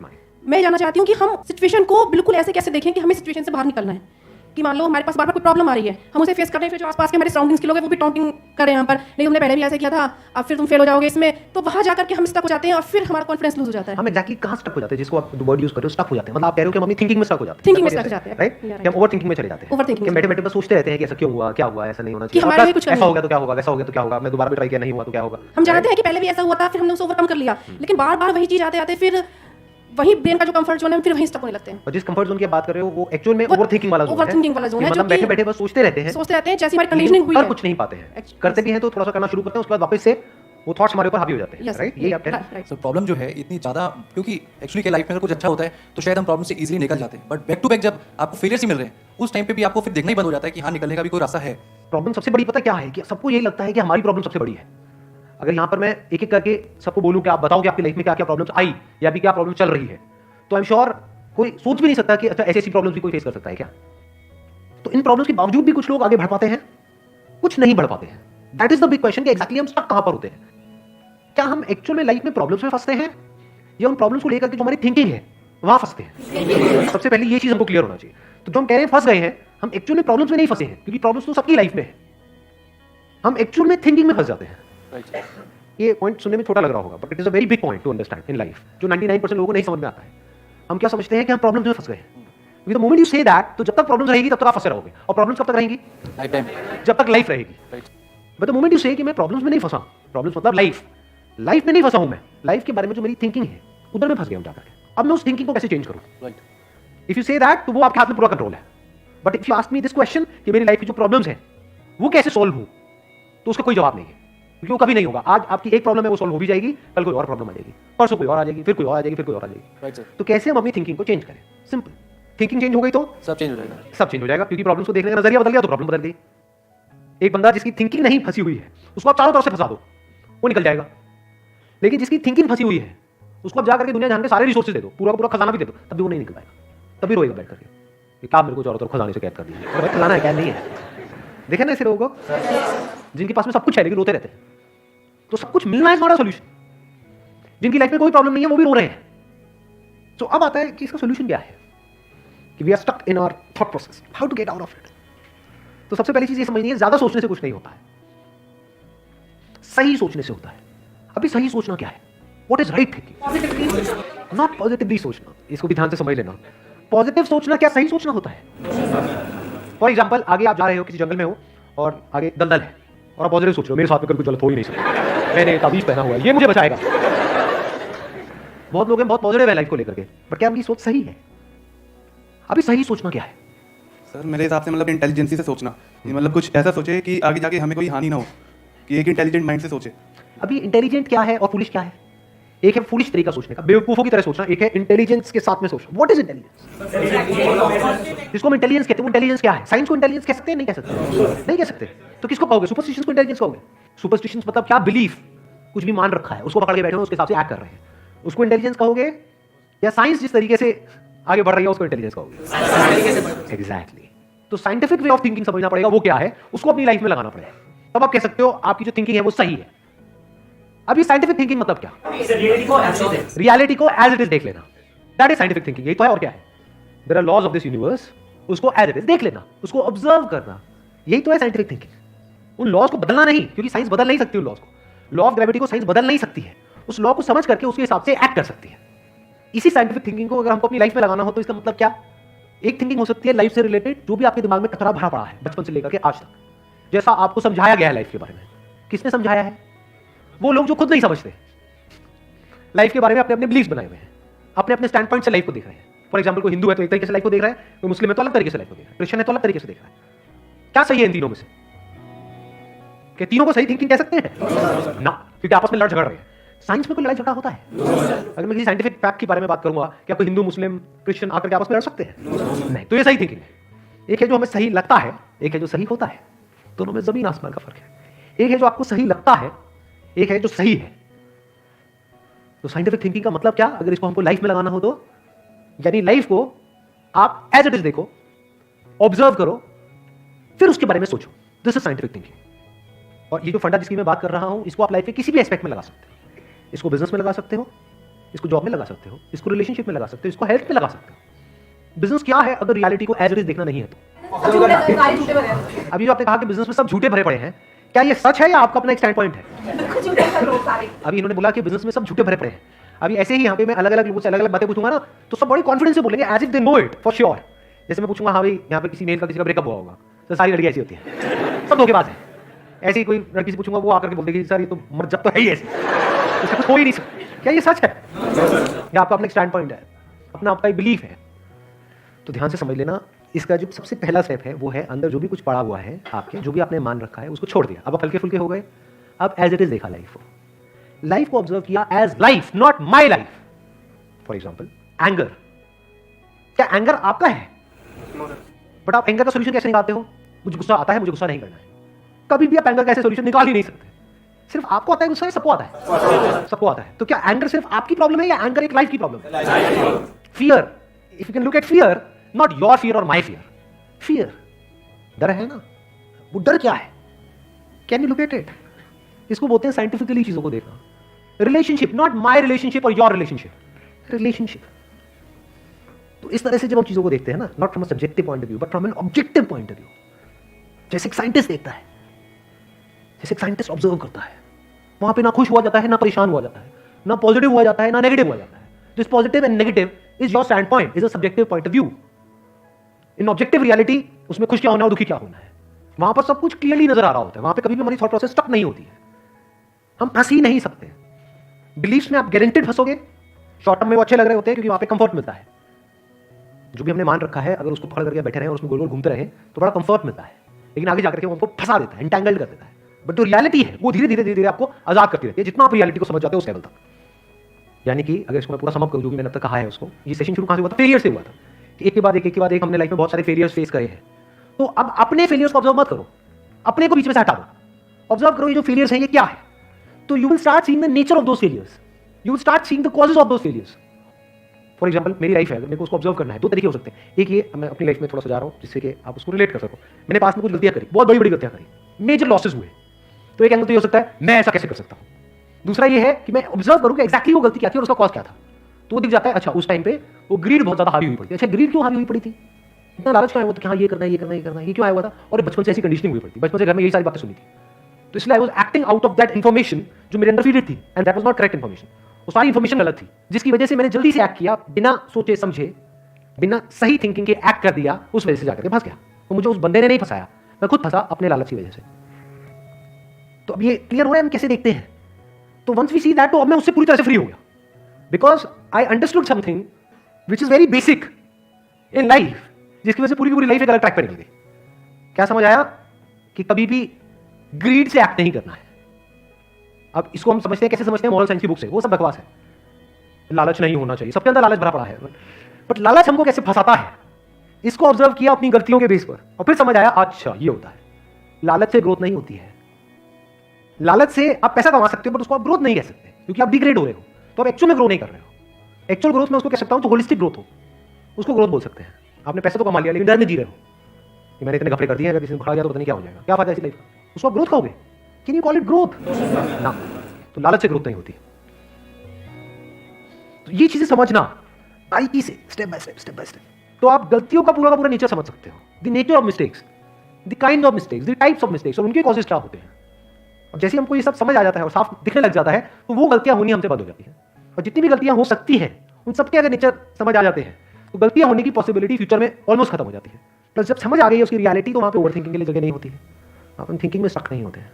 mind. मैं जानना चाहती हूँ कि हम सिचुएशन को बिल्कुल ऐसे कैसे देखें कि हमें सिचुएशन से बाहर निकलना है। कि मान लो हमारे पास बार बार कोई प्रॉब्लम आ रही है, हम उसे फेस कर रहे हैं, फिर जो आसपास के हमारे सराउंडिंग्स के लोग हैं वो भी टॉन्टिंग कर रहे हैं यहाँ पर, नहीं तुमने पहले भी ऐसे किया था, अब फिर तुम फेल हो जाओगे इसमें, तो वहाँ जाकर के हम स्टक हो जाते हैं और फिर हमारा कॉन्फिडेंस लूज हो जाता है। हम एक्जैक्टली कहाँ स्टक हो जाते हैं, जिसको आप वर्ड यूज कर रहे हो, स्टक हो जाते हैं। मतलब आप कह रहे हो कि हम अपनी थिंकिंग में स्टक हो जाते हैं, थिंकिंग में स्टक हो जाते हैं, राइट? हम ओवर थिंकिंग में चले जाते हैं, Overthinking में बैठे बैठे बस सोचते रहते हैं कि ऐसा क्यों हुआ, क्या हुआ, ऐसा नहीं होना कि चाहिए, हमारे लिए कुछ ऐसा हो गया तो क्या होगा, वैसा हो गया तो क्या होगा, मैं दोबारा भी ट्राई किया नहीं हुआ तो क्या होगा। हम जानते हैं कि पहले भी ऐसा हुआ था, फिर हमने उसे ओवरकम कर लिया, लेकिन बार बार वही चीज आते आते फिर वही ब्रेन का जो कंफर्ट जोन है फिर वहीं स्टक होने लगते हैं। और जिस कंफर्ट जोन की बात कर रहे हो वो एक्चुअल में ओवरथिंकिंग वाला जोन है। ओवरथिंकिंग वाला जोन है, मतलब बैठे बैठे बस सोचते रहते हैं जैसी हमारी कंडीशनिंग हुई पर है, कुछ नहीं पाते हैं, करते भी हैं तो थोड़ा सा करना शुरू करते हैं, उसके बाद वापस से वो थॉट्स हमारे ऊपर हावी हो जाते हैं, राइट? यही आप कह रहे हैं। सर प्रॉब्लम जो है इतनी ज़्यादा, क्योंकि एक्चुअली के लाइफ में अगर कुछ अच्छा होता है तो शायद हम प्रॉब्लम से इजीली निकल जाते हैं, बट बैक टू बैक जब आपको फेलियर्स ही मिल रहे हैं उस टाइम पे भी आपको फिर देखना ही बंद हो जाता है कि हाँ निकलने का भी कोई रास्ता है। प्रॉब्लम सबसे बड़ी पता क्या है कि सबको यही लगता है कि हमारी प्रॉब्लम सबसे बड़ी है। अगर यहाँ पर मैं एक एक करके सबको बोलूं कि आप बताओ कि आपकी लाइफ में क्या क्या प्रॉब्लम्स आई या अभी क्या प्रॉब्लम चल रही है, तो आई एम श्योर कोई सोच भी नहीं सकता कि अच्छा ऐसी प्रॉब्लम्स भी कोई फेस कर सकता है क्या। तो इन प्रॉब्लम्स के बावजूद भी कुछ लोग आगे बढ़ पाते हैं, कुछ नहीं बढ़ पाते हैं। That is the big question कि एग्जैक्टली हम स्टक कहां पर होते हैं। क्या हम एक्चुअल में लाइफ में प्रॉब्लम्स में फंसते हैं या उन प्रॉब्लम्स को लेकर के जो हमारी थिंकिंग है वहां फंसते हैं? सबसे पहले ये चीज हमको क्लियर होना चाहिए। तो जो हम कह रहे हैं फंस गए हैं, हम एक्चुअल में प्रॉब्लम्स में नहीं फंसे हैं, क्योंकि प्रॉब्लम्स तो सबकी लाइफ में है, हम एक्चुअल में थिंकिंग में फंस जाते हैं। ये पॉइंट सुनने में छोटा लग रहा होगा, but it is a very big point two understand in life, जो 99% लोगों को नहीं समझ में आता है। हम क्या समझते हैं कि हम प्रॉब्लम्स में फंस गए हैं। The moment you say that, तो जब तक प्रॉब्लम्स रहेगी तब तक आप फंसे रहोगे, और प्रॉब्लम्स कब तक रहेंगी? लाइफ टाइम, जब तक लाइफ रहेगी। बट द मोमेंट यू से कि मैं प्रॉब्लम्स में नहीं फंसा, प्रॉब्लम्स मतलब लाइफ में नहीं फंसा हूं मैं, लाइफ के बारे में जो मेरी थिंकिंग है उधर में फंस गया हूं जाकर के। अब मैं उस थिंकिंग को कैसे चेंज करूं? इफ यू से दैट, तो वो आपके हाथ में पूरा कंट्रोल है। But if you ask me this question कि मेरी लाइफ की जो प्रॉब्लम्स है वो कैसे सॉल्व हो, तो उसका कोई जवाब नहीं है, क्योंकि वो कभी नहीं होगा। आज आपकी एक प्रॉब्लम है वो सॉल्व हो भी जाएगी, कल कोई और प्रॉब्लम आ जाएगी, परसों कोई और आ जाएगी, फिर कोई और आ जाएगी, फिर कोई और आ जाएगी। तो कैसे हम अपनी थिंकिंग को चेंज करें? सिंपल, थिंकिंग चेंज हो गई तो सब चेंज हो जाएगा, सब चेंज हो जाएगा, क्योंकि प्रॉब्लम्स को देखने का नजरिया बदल गया तो प्रॉब्लम बदल गई। एक बंदा जिसकी थिंकिंग नहीं फंसी हुई है उसको आप चारों तरफ से फंसा दो, वो निकल जाएगा। लेकिन जिसकी थिंकिंग फंसी हुई है उसको आप जाकर के दुनिया जान के सारे रिसोर्सेज दे दो, पूरा पूरा खजाना भी दे दो, तब भी वो नहीं निकल पाएगा, तभी रोएगा बैठ करके कि क्या मेरे को चारों तरफ खजाने से कैद कर दिया। अरे खजाना है क्या? नहीं है। देखे ना ऐसे लोगों को जिनके पास में सब कुछ है लेकिन रोते रहते हैं। तो सब कुछ मिलना है नॉट अ सॉल्यूशन। जिनकी लाइफ में कोई प्रॉब्लम नहीं है वो भी रो रहे हैं। तो अब आता है कि इसका सॉल्यूशन क्या है, कि we are stuck in our thought process, how to get out of it. तो सबसे पहली चीज ये समझनी है, ज्यादा सोचने से कुछ नहीं होता है, सही सोचने से होता है। अभी सही सोचना क्या है? What is right thinking, not positively सोचना। इसको भी ध्यान से समझ लेना। पॉजिटिव सोचना क्या सही सोचना होता है? फॉर एग्जाम्पल, आगे आप जा रहे हो, किसी जंगल में हो और आगे दलदल है और आप पॉजिटिव सोच रहे हो, मेरे साथ में कल कुछ गलत हो ही नहीं सकता, मैंने ताबीज पहना हुआ है, ये मुझे बचाएगा। बहुत लोग हैं बहुत पॉजिटिव है लाइफ को लेकर के, पर क्या उनकी सोच सही है? अभी सही सोचना क्या है? सर मेरे हिसाब से मतलब इंटेलिजेंसी से सोचना, मतलब कुछ ऐसा सोचे कि आगे जाके हमें कोई हानि ना हो, कि एक इंटेलिजेंट माइंड से सोचे। अभी इंटेलिजेंट क्या है और फूलिश क्या है? एक है फूलिश तरीका सोचने का, बेवकूफों की तरह सोचना, एक है इंटेलिजेंस के साथ में सोचना। What is intelligence? जिसको हम इंटेलिजेंस कहते हैं, वो इंटेलिजेंस क्या है? साइंस को इंटेलिजेंस कह सकते हैं? नहीं कह सकते, नहीं कह सकते। तो किसको कहोगे? सुपरस्टिशंस को इंटेलिजेंस कहोगे? सुपरस्टिशंस मतलब क्या? बिलीफ, कुछ भी मान रखा है उसको पकड़ के बैठे हो, उसके हिसाब से एक्ट कर रहे हैं, उसको इंटेलिजेंस कहोगे? या साइंस जिस तरीके से आगे बढ़ रही है उसको इंटेलिजेंस कहोगे? एग्जैक्टली। तो साइंटिफिक वे ऑफ थिंकिंग समझना पड़ेगा, वो क्या है, उसको अपनी लाइफ में लगाना पड़ेगा, तब आप कह सकते हो आपकी जो थिंकिंग है वो सही है। अभी साइंटिफिक थिंकिंग मतलब क्या? रियलिटी को एज इट इज देख लेना, दैट इज साइंटिफिक थिंकिंग। यही तो है, और क्या है? There are laws of this universe, उसको एज इट इज देख लेना, उसको ऑब्जर्व करना, यही तो है साइंटिफिक थिंकिंग। उन लॉज को बदलना नहीं, क्योंकि साइंस बदल नहीं सकती उन लॉज को। लॉ ऑफ ग्रेविटी को साइंस बदल नहीं सकती है, उस लॉ को समझ करके उसके हिसाब से एक्ट कर सकती है। इसी साइंटिफिक थिंकिंग को अगर हमको अपनी लाइफ में लगाना हो तो इसका मतलब क्या? एक थिंकिंग हो सकती है लाइफ से रिलेटेड, जो भी आपके दिमाग में कचरा भरा पड़ा है बचपन से लेकर के आज तक, जैसा आपको समझाया गया है लाइफ के बारे में। किसने समझाया है? वो लोग जो खुद नहीं समझते लाइफ के बारे में, अपने अपने बिलीफ बनाए हुए हैं, अपने अपने स्टैंड पॉइंट से लाइफ को देख रहे हैं। फॉर एग्जाम्पल, कोई हिंदू है तो एक तरीके से लाइफ को देख रहा है, कोई मुस्लिम है तो अलग तरीके से लाइफ को देख रहा है, क्रिश्चियन है तो अलग तरीके से देख रहा है। क्या सही है इन तीनों में से? कि तीनों को सही थिंकिंग कह सकते हैं ना, क्योंकि आपस में लड़ झगड़ रहे हैं। साइंस में कोई लड़ाई झगड़ा होता है? अगर मैं किसी साइंटिफिक फैक्ट के बारे में बात करूंगा, क्या कोई हिंदू मुस्लिम क्रिश्चियन आकर के आपस में लड़ सकते हैं? नहीं। तो ये सही थिंकिंग है। एक है जो हमें सही लगता है, एक है जो सही होता है। दोनों में जमीन आसमान का फर्क है। एक है जो आपको सही लगता है, एक है जो सही है। तो साइंटिफिक थिंकिंग का मतलब क्या, अगर इसको हमको लाइफ में लगाना हो तो, यानी लाइफ को आप एज इट इज देखो, ऑब्जर्व करो, फिर उसके बारे में सोचो। This is scientific thinking. और ये जो फंडा जिसकी मैं बात कर रहा हूं, इसको आप लाइफ के किसी भी एस्पेक्ट में लगा सकते हो। इसको बिजनेस में लगा सकते हो, इसको जॉब में लगा सकते हो, इसको रिलेशनशिप में लगा सकते हो, इसको हेल्थ में लगा सकते हो। बिजनेस क्या है अगर रियलिटी को एज इट इज देखना नहीं है तो? अभी जो आपने कहा कि बिजनेस में सब झूठे भरे पड़े हैं, क्या ये सच है या आपका अपना एक स्टैंड पॉइंट है? अभी इन्होंने बोला कि बिजनेस में सब झूठे भरे पड़े हैं। अभी ऐसे ही यहाँ पे मैं अलग अलग लोगों से अलग अलग बातें पूछूंगा ना, तो सब बड़ी कॉन्फिडेंस से बोलेंगे as if they know it for sure. जैसे मैं पूछूंगा हाँ भाई यहाँ पे किसी मेल का किसी का ब्रेकअप हुआ होगा, तो सारी लड़की ऐसी होती है, सब धोखेबाज है। ऐसे ही कोई लड़की से पूछूंगा, वो आकर के बोल देगी सर ये तो मर जब तो है ही ऐसी, इसका कुछ हो ही नहीं सकता। क्या ये सच है? या आपका अपना स्टैंड पॉइंट है, अपना आपका एक बिलीफ है? तो ध्यान से समझ लेना, इसका जो सबसे पहला स्टेप है वो है अंदर जो भी कुछ पड़ा हुआ है आपके, जो भी आपने मान रखा है उसको छोड़ दिया। अब आप हल्के फुल्के हो गए, अब एज इट इज देखा लाइफ को ऑब्जर्व किया as life, not my life. For example anger, क्या एंगर आपका है? बट आप एंगर का सोल्यूशन कैसे निकालते हो? मुझे गुस्सा आता है, मुझे गुस्सा नहीं करना है। कभी भी आप एंगर का ऐसे सोल्यूशन निकाल ही नहीं सकते। सिर्फ आपको आता है गुस्सा, सबको आता है, सबको आता है। तो क्या एंगर सिर्फ आपकी प्रॉब्लम है या एंगर एक लाइफ की प्रॉब्लम है? Fear, if you can look at fear, not your fear और माई फियर, फियर डर है ना, वो डर क्या है? Can you look at it? इसको बोलते हैं साइंटिफिकली चीजों को देखना। रिलेशनशिप, नॉट माई रिलेशनशिप और योर रिलेशनशिप, रिलेशनशिप। तो इस तरह से जब हम चीजों को देखते हैं ना, not from a subjective point of view but from an objective point of view, जैसे एक साइंटिस्ट देखता है, जैसे एक साइंटिस्ट ऑब्जर्व करता है, वहां पे ना खुश हुआ जाता है, ना परेशान हुआ जाता है, ना पॉजिटिव हुआ जाता है, ना नेगेटिव हुआ जाता है। This positive and negative is your stand point, is a subjective point of view. In objective reality उसमें खुश क्या होना है और दुखी क्या होना है, वहां पर सब कुछ क्लियरली नजर आ रहा होता है। वहां पे कभी भी हमारी थॉट प्रोसेस स्टक नहीं होती है, हम फंस ही नहीं सकते। बिलीफ्स में आप गारंटेड फंसोगे। शॉर्ट टर्म में वो अच्छे लग रहे होते हैं क्योंकि वहां पे कंफर्ट मिलता है। जो भी हमने मान रखा है, अगर उसको पकड़ करके बैठे रहे और उसमें गोल गोल घूमते रहे तो बड़ा कंफर्ट मिलता है, लेकिन आगे जाकर के वो हमको फंसा देता है, इंटैंगल्ड कर देता है। बट जो रियलिटी है वो धीरे धीरे धीरे धीरे आपको आजाद करती रहती है, जितना आप रियलिटी को समझ जाते हो उस लेवल तक। यानी कि अगर इसको मैं पूरा समअप करूं, जो भी मैंने अब तक कहा है उसको, ये सेशन शुरू कहां से हुआ था? फेलियर से हुआ था। एक के बाद एक हमने लाइफ में बहुत सारे फेलियर्स फेस करे हैं। तो अब अपने फेलियर्स को ऑब्जर्व मत करो, अपने को बीच में से हटा दो, ऑब्जर्व करो ये जो फेलियर्स हैं ये क्या है। तो you will start seeing the nature of those failures, you will start seeing the causes of those failures. For example मेरी लाइफ है, अगर मेरे को उसको ऑब्जर्व करना है, दो तरीके हो सकते हैं। एक ये मैं अपनी लाइफ में थोड़ा सा जा रहा हूँ जिससे कि आप उसको रिलेट कर सको। मैंने पास में कुछ गलतियां करी, बहुत बड़ी बड़ी गलतियां करी, मेजर लॉसेस हुए, तो एक एंगल तो ये हो सकता है मैं ऐसा कैसे कर सकता हूँ। दूसरा ये है कि मैं ऑब्जर्व करूँ कि एक्जैक्टली वो गलती क्या थी और उसका कॉज क्या था। तो वो दिख जाता है, अच्छा उस टाइम पे वो ग्रीड बहुत ज्यादा हावी हुई पड़ी थी। अच्छा ग्रीड क्यों हावी हुई पड़ी थी? इतना लालच क्यों आया हुआ था कि हाँ ये करना है, ये करना है, ये करना है, ये क्यों आया हुआ था? और बचपन से ऐसी कंडीशनिंग हुई पड़ी थी, बचपन से घर में यही सारी बातें सुनी थी, तो इसलिए I was acting out of that information जो मेरे अंदर फीडेड थी, and that was not correct information. वो सारी इन्फॉर्मेशन गलत थी, जिसकी वजह से मैंने जल्दी से एक्ट किया, बिना सोचे समझे, बिना सही थिंकिंग के एक्ट कर दिया, उस वजह से जाकर के फंस गया। तो मुझे उस बंदे ने नहीं फंसाया, मैं खुद फंसा अपने लालच की वजह से। तो अब ये क्लियर हो रहा है हम कैसे देखते हैं। तो वंस वी सी दैट, तो अब मैं उससे पूरी तरह से फ्री हो गया, because I understood something which is very basic in life, जिसकी वजह से पूरी की पूरी लाइफ एक अलग ट्रैक पर निकल गई। क्या समझ आया? कि कभी भी ग्रीड से एक्ट नहीं करना है। अब इसको हम समझते हैं, कैसे समझते हैं? मॉरल साइंस की बुक से। वो सब बकवास है, लालच नहीं होना चाहिए, सबके अंदर लालच भरा पड़ा है, बट लालच हमको कैसे फंसाता है, इसको ऑब्जर्व किया अपनी गलतियों के बेस पर, और फिर समझ आया अच्छा ये होता है। लालच से ग्रोथ नहीं होती है। लालच से आप पैसा कमा सकते हो बट उसको आप ग्रोथ नहीं कह सकते, क्योंकि आप डिग्रेड हो रहे हो, तो आप एक्चुअल में ग्रो नहीं कर रहे हो। एक्चुअल ग्रोथ में उसको कह सकता हूं तो होलिस्टिक ग्रोथ हो, उसको ग्रोथ बोल सकते हैं। आपने पैसा तो कमा लिया लेकिन डर में जी रहे हो कि मैंने इतने घपले कर दिए, अगर किसी ने खा गया तो पता नहीं क्या हो जाएगा, क्या फायदा ऐसी लाइफ का, उसको आप ग्रोथ कहोगे? Can you call it growth? ना। तो लालच से ग्रोथ नहीं होती। तो ये चीजें समझना बारीकी से, step by step, step by step, तो आप गलतियों का पूरा नेचर समझ सकते हो, the nature of mistakes, the kind of mistakes, the types of mistakes, और उनके कॉजेस क्या होते हैं। अब जैसे हमको ये सब समझ आ जाता है और साफ दिखने लग जाता है, तो वो गलतियां होनी हमसे बंद हो जाती हैं। और जितनी भी गलतियां हो सकती हैं उन सबके अगर नेचर समझ आ जाते हैं तो गलतियां होने की पॉसिबिलिटी फ्यूचर में ऑलमोस्ट खत्म हो जाती है। प्लस जब समझ आ गई है उसकी रियलिटी, तो वहां पे ओवर थिंकिंग के लिए जगह नहीं होती है, आप थिंकिंग में स्टक नहीं होते हैं।